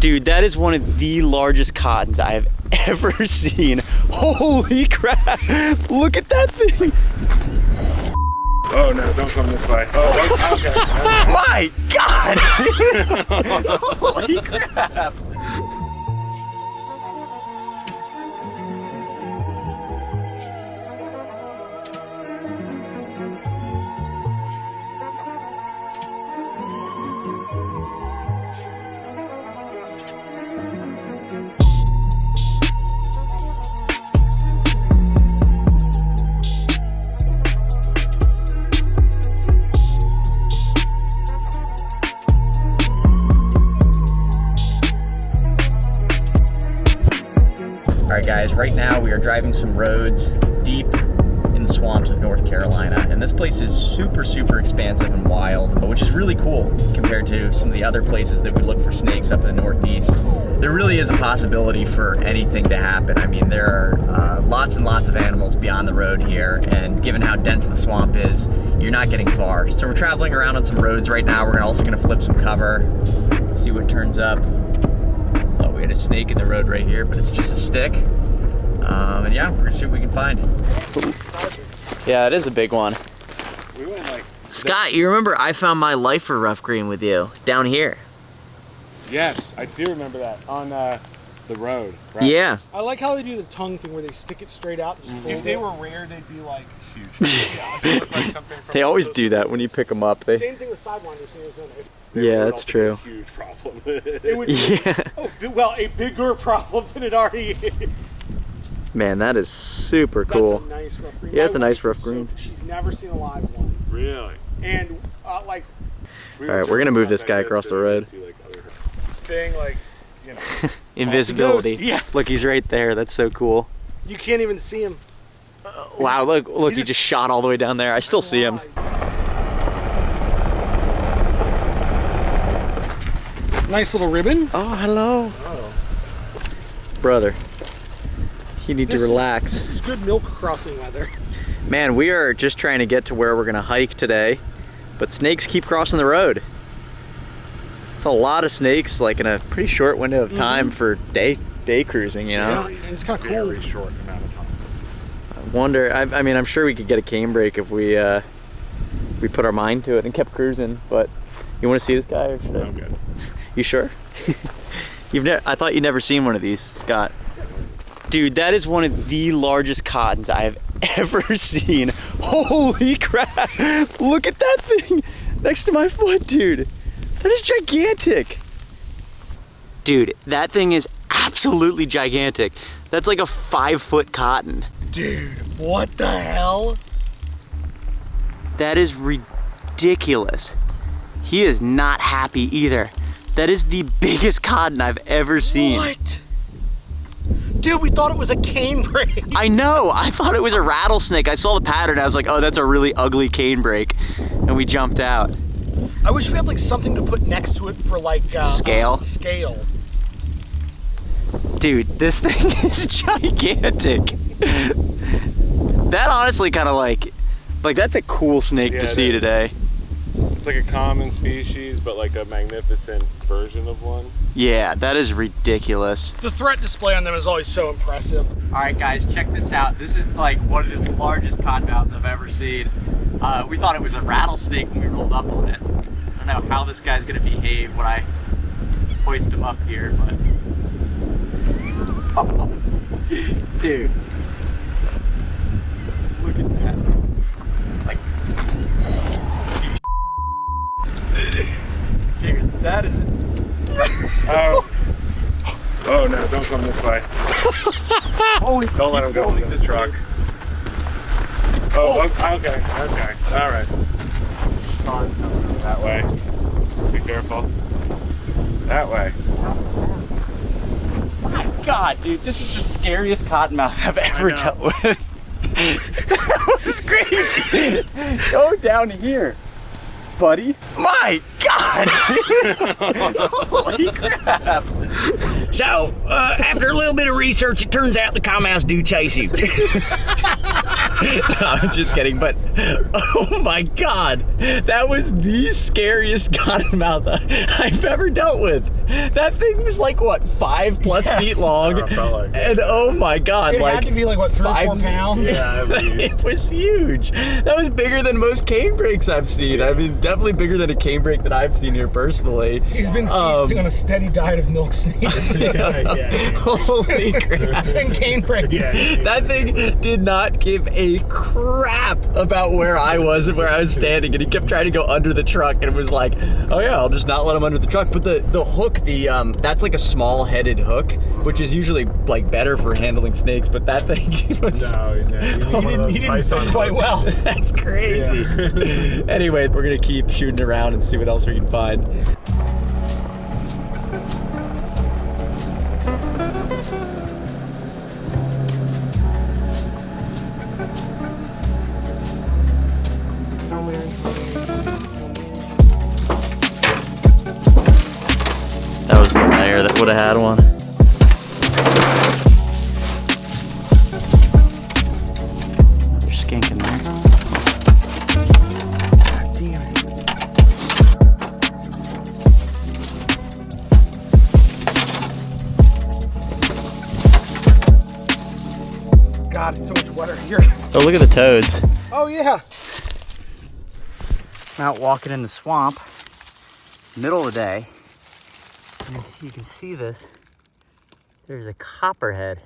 Dude, that is one of the largest cottons I have ever seen. Holy crap! Look at that thing! Oh no, don't come this way. Oh, okay. My God! Holy crap! Alright guys, right now we are driving some roads deep in the swamps of North Carolina, and this place is super expansive and wild, which is really cool compared to some of the other places that we look for snakes up in the Northeast. There really is a possibility for anything to happen. I mean, there are lots and lots of animals beyond the road here, and given how dense the swamp is, you're not getting far. So we're traveling around on some roads right now. We're also gonna flip some cover, see what turns up. Thought we had a snake in the road right here, but it's just a stick. And yeah, we're gonna see what we can find. Yeah, it is a big one. We went like... Scott, you remember I found my lifer rough green with you down here? Yes, I do remember that on the road. Right? Yeah. I like how they do the tongue thing where they stick it straight out. If they were rare, they'd be like huge. Yeah, they look like something from They always do that when you pick them up. Same thing with sidewinders in Arizona. Yeah, that's true. A huge problem. It would Yeah. Oh, well, a bigger problem than it already is. Man, that is super cool. That's a nice rough green. Yeah, it's a My nice wife rough green. She's never seen a live one. Really? And like, All right, we're gonna move this guy across the road. Thing like, you know. Invisibility. Yeah. Look, he's right there. That's so cool. you can't even see him. Wow, look, he just shot all the way down there. I still see him. Nice little ribbon. Oh, hello. Oh. Brother, you need to relax. This is good milk crossing weather. Man, we are just trying to get to where we're gonna hike today, but snakes keep crossing the road. It's a lot of snakes, like in a pretty short window of time for day cruising, you know? Yeah, and it's kind of cool. Very short amount of time. I wonder, I mean, I'm sure we could get a cane break if we put our mind to it and kept cruising, but you wanna see this guy or should I? I'm good. You sure? I thought you'd never seen one of these, Scott. Dude, that is one of the largest cottons I have ever seen. Holy crap! Look at that thing next to my foot, dude. That is gigantic. Dude, that thing is absolutely gigantic. That's like a 5-foot cotton. Dude, what the hell? That is ridiculous. He is not happy either. That is the biggest cotton I've ever seen. What? Dude, we thought it was a canebrake. I know, I thought it was a rattlesnake. I saw the pattern, I was like, oh, that's a really ugly canebrake. And we jumped out. I wish we had like something to put next to it for like Scale? Scale. Dude, this thing is gigantic. That honestly kind of like that's a cool snake to see today. It's like a common species, but like a magnificent version of one. Yeah, that is ridiculous. The threat display on them is always so impressive. All right, guys, check this out. This is like one of the largest cottonmouths I've ever seen. We thought it was a rattlesnake when we rolled up on it. I don't know how this guy's gonna behave when I hoist him up here, but... Oh, dude. Look at that. Like... Dude, that is... Oh no, don't come this way. Don't let him go in the truck. Oh, okay, all right. That way. Be careful. That way. My God, dude, this is the scariest cottonmouth I've ever dealt with. That was crazy. Go down here, buddy. My God, holy crap. So, after a little bit of research, it turns out the Cottonmouths do chase you. No, I'm just kidding, but oh my God, that was the scariest cottonmouth I've ever dealt with. That thing was like, what, 5+ feet long? I felt like and oh my God, It like had to be like, what, 3 or 4 5 pounds? Yeah, it was huge. That was bigger than most cane brakes I've seen. I mean, definitely bigger than a cane brake that I've seen here personally. He's been feasting on a steady diet of milk snakes. Holy crap. And cane brake. That thing did not give a crap about where I was and where I was standing, and he kept trying to go under the truck, and it was like, oh yeah, I'll just not let him under the truck. But the hook, that's like a small headed hook, which is usually like better for handling snakes, but that thing was He didn't fit quite well. That's crazy. Anyway, we're gonna keep shooting around and see what else we can find. That was the layer that would have had one. Another skink in there. God damn it. God, it's so much wetter here. Oh, look at the toads. Oh yeah. I'm out walking in the swamp, middle of the day. And you can see this. There's a copperhead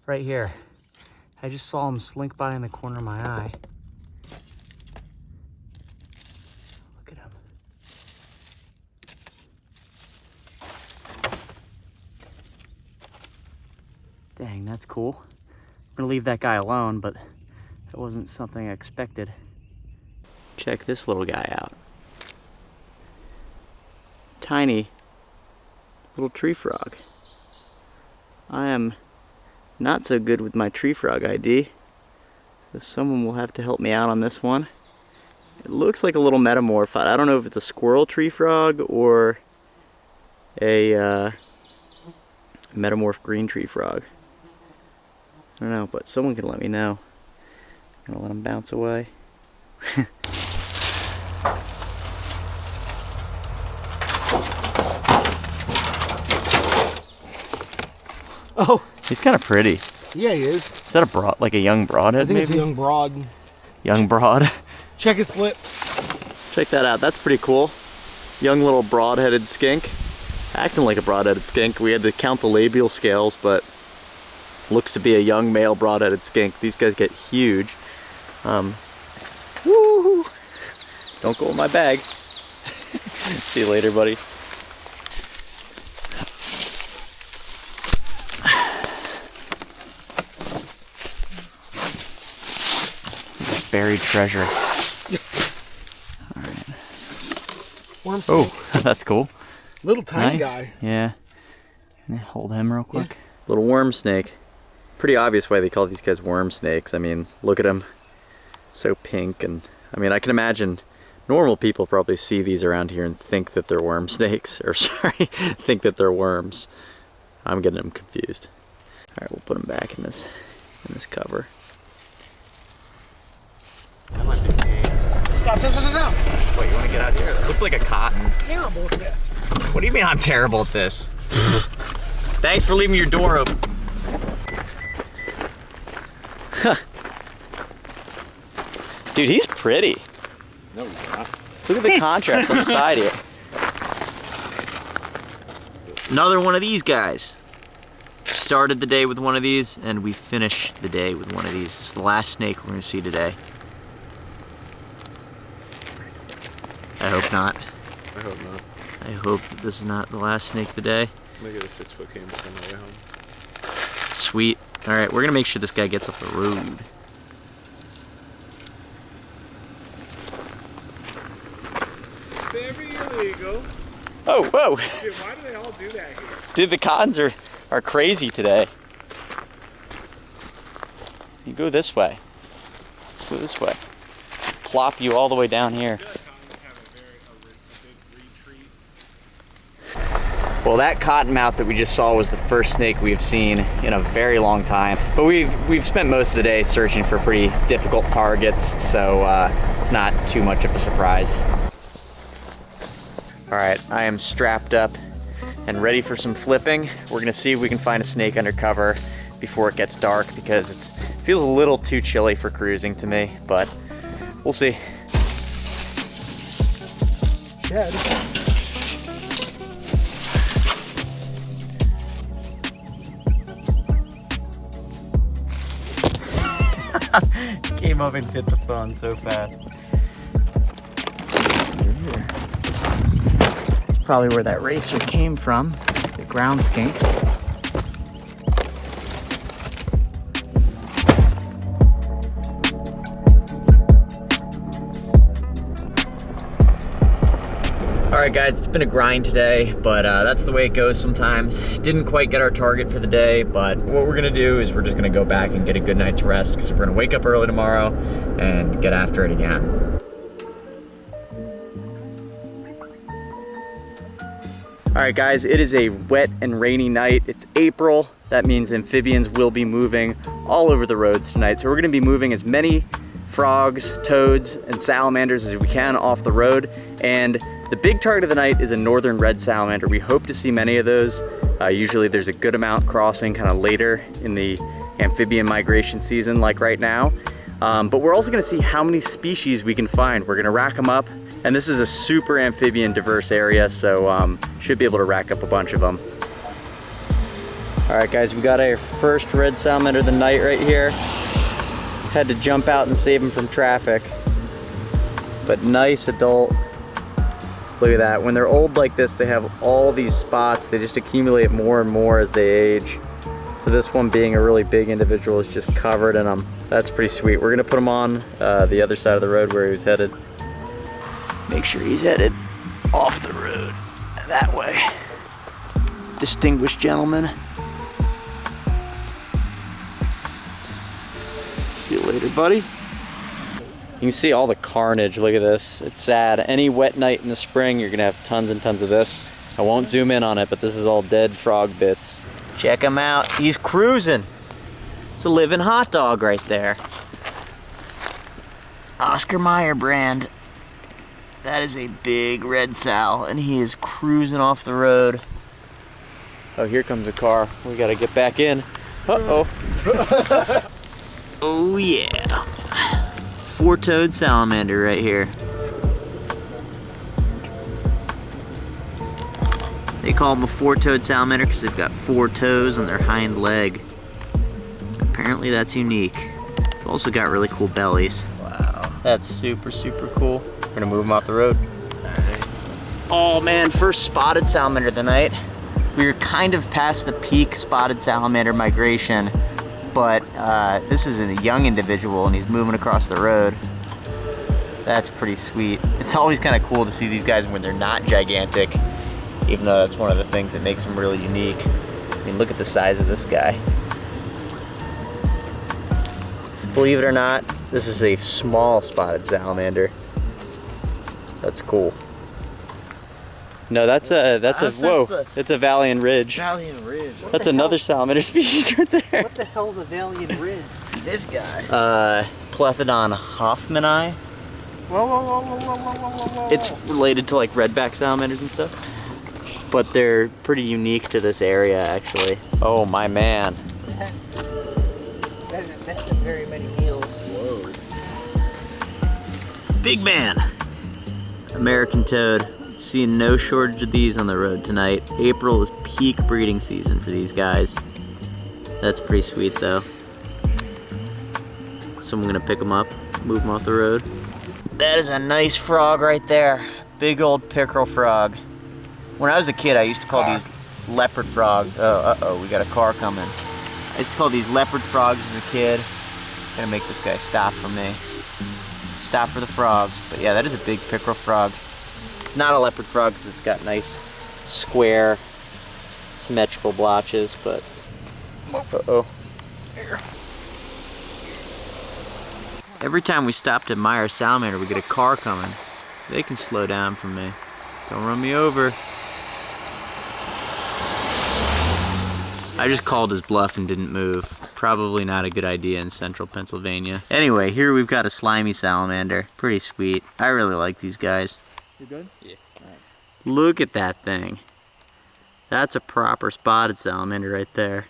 right here. I just saw him slink by in the corner of my eye. Look at him. Dang, that's cool. I'm gonna leave that guy alone, but that wasn't something I expected. Check this little guy out. Tiny little tree frog. I am not so good with my tree frog ID, so someone will have to help me out on this one. It looks like a little metamorph. I don't know if it's a squirrel tree frog or a metamorph green tree frog. I don't know, but someone can let me know. I'm gonna let him bounce away. Oh, he's kind of pretty. yeah, he is. Is that a broad, like a young broadhead? I think maybe? it's a young broad. Young broad. Check its lips. Check that out. That's pretty cool. Young little broad-headed skink, acting like a broad-headed skink. We had to count the labial scales, but looks to be a young male broad-headed skink. These guys get huge. Woo! Don't go in my bag. See you later, buddy. This buried treasure. All right. Worm snake. Oh, that's cool. Little tiny Nice. guy. Yeah. Can I hold him real quick? Yeah. Little worm snake. Pretty obvious why they call these guys worm snakes. I mean, look at him. So pink, and I mean, I can imagine normal people probably see these around here and think that they're worm snakes, or sorry, think that they're worms. I'm getting them confused. All right, we'll put them back in this cover. That might be Stop. Wait, you want to get out here? That looks like a cotton. Terrible at this. What do you mean I'm terrible at this? Thanks for leaving your door open. Dude, he's pretty. No, he's not. Look at the contrast on the side here. Another one of these guys. Started the day with one of these, and we finish the day with one of these. This is the last snake we're going to see today. I hope not. I hope not. I hope that this is not the last snake of the day. I'm gonna get a 6-foot cane on my way home. Sweet. All right, we're going to make sure this guy gets off the road. Very illegal. Oh, whoa. Dude, why do they all do that here? Dude, the cottons are crazy today. You go this way. Go this way. Plop you all the way down here. Well, that cottonmouth that we just saw was the first snake we've seen in a very long time. But we've spent most of the day searching for pretty difficult targets, so it's not too much of a surprise. All right, I am strapped up and ready for some flipping. We're gonna see if we can find a snake under cover before it gets dark, because it feels a little too chilly for cruising to me, but we'll see. Shed. Came up and hit the phone so fast. Let's see here. It's probably where that racer came from, the ground skink. Alright guys, it's been a grind today, but that's the way it goes sometimes. Didn't quite get our target for the day, but what we're gonna do is we're just gonna go back and get a good night's rest, because we're gonna wake up early tomorrow and get after it again. Alright guys, it is a wet and rainy night. It's April. That means amphibians will be moving all over the roads tonight. So we're gonna be moving as many frogs, toads, and salamanders as we can off the road. And the big target of the night is a northern red salamander. We hope to see many of those. Usually there's a good amount crossing kind of later in the amphibian migration season, like right now. But we're also gonna see how many species we can find. We're gonna rack them up. And this is a super amphibian diverse area, so should be able to rack up a bunch of them. All right guys, we got our first red salamander of the night right here. Had to jump out and save him from traffic. But nice adult. Look at that. When they're old like this, they have all these spots. They just accumulate more and more as they age. So this one, being a really big individual, is just covered in them. That's pretty sweet. We're gonna put him on the other side of the road where he was headed. Make sure he's headed off the road that way. Distinguished gentleman. See you later, buddy. You can see all the carnage. Look at this. It's sad. Any wet night in the spring, you're gonna have tons and tons of this. I won't zoom in on it, but this is all dead frog bits. Check him out. He's cruising. It's a living hot dog right there. Oscar Mayer brand. That is a big red sal, and he is cruising off the road. Oh, here comes a car. We gotta get back in. Uh-oh. Oh yeah. Four-toed salamander right here. They call them a four-toed salamander because they've got 4 toes on their hind leg. Apparently that's unique. They've also got really cool bellies. Wow. That's super, super cool. We're gonna move them off the road. Oh man, first spotted salamander of the night. We were kind of past the peak spotted salamander migration, but this is a young individual and he's moving across the road. That's pretty sweet. It's always kind of cool to see these guys when they're not gigantic, even though that's one of the things that makes them really unique. I mean, look at the size of this guy. Believe it or not, this is a small spotted salamander. That's cool. No, that's a it's a Valian Ridge. Valian Ridge. That's another salamander species right there. What the hell's a Valian Ridge? This guy. Plethodon hoffmanni. Whoa, whoa, whoa, whoa, whoa, whoa, whoa, whoa. It's related to like redback salamanders and stuff, but they're pretty unique to this area actually. Oh my man. That's not very many meals. Whoa. Big man. American toad. Seeing no shortage of these on the road tonight. April is peak breeding season for these guys. That's pretty sweet though. So I'm gonna pick them up, move them off the road. That is a nice frog right there. Big old pickerel frog. When I was a kid, I used to call these leopard frogs. Oh, uh-oh, we got a car coming. I used to call these leopard frogs as a kid. Gonna make this guy stop for me. Stop for the frogs. But yeah, that is a big pickerel frog. It's not a leopard frog because it's got nice, square, symmetrical blotches, but... Uh-oh. Every time we stop to admire a salamander, we get a car coming. They can slow down for me. Don't run me over. I just called his bluff and didn't move. Probably not a good idea in central Pennsylvania. Anyway, here we've got a slimy salamander. Pretty sweet. I really like these guys. You good? Yeah. Right. Look at that thing. That's a proper spotted salamander right there.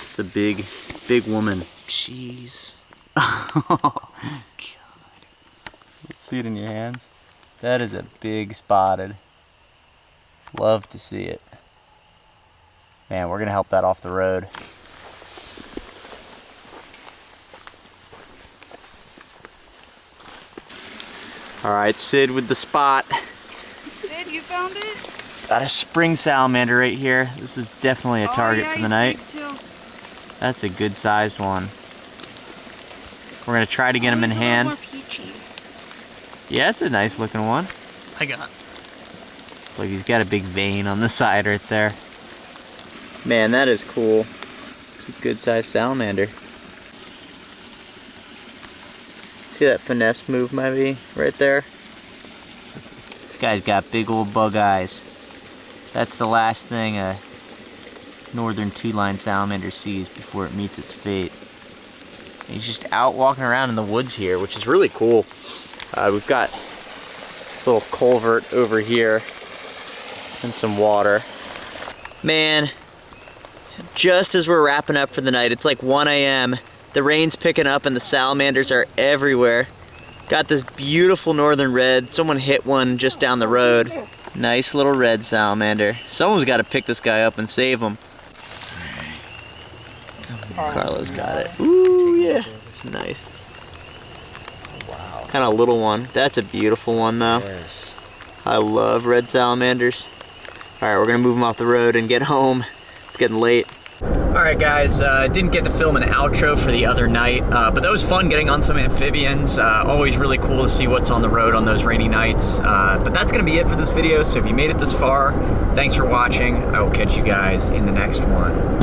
It's a big, big woman. Jeez. God. Let's see it in your hands. That is a big spotted. Love to see it. Man, we're gonna help that off the road. All right, Sid with the spot. Sid, you found it? Got a spring salamander right here. This is definitely a target for the night. Big too. That's a good sized one. We're gonna try to get him in He's a hand. little more peachy. Yeah, it's a nice looking one. I got. Look, he's got a big vein on the side right there. Man, that is cool. It's a good sized salamander. See that finesse move maybe right there? This guy's got big old bug eyes. That's the last thing a northern two-line salamander sees before it meets its fate. And he's just out walking around in the woods here, which is really cool. We've got a little culvert over here and some water. Man, just as we're wrapping up for the night, it's like 1 a.m. The rain's picking up and the salamanders are everywhere. Got this beautiful northern red. Someone hit one just down the road. Nice little red salamander. Someone's got to pick this guy up and save him. Carlos got it. Ooh, yeah. Nice. Wow. Kind of a little one. That's a beautiful one though. Yes. I love red salamanders. All right, we're gonna move them off the road and get home. It's getting late. All right, guys, didn't get to film an outro for the other night, but that was fun getting on some amphibians. Always really cool to see what's on the road on those rainy nights. But that's gonna be it for this video, so if you made it this far, thanks for watching. I will catch you guys in the next one.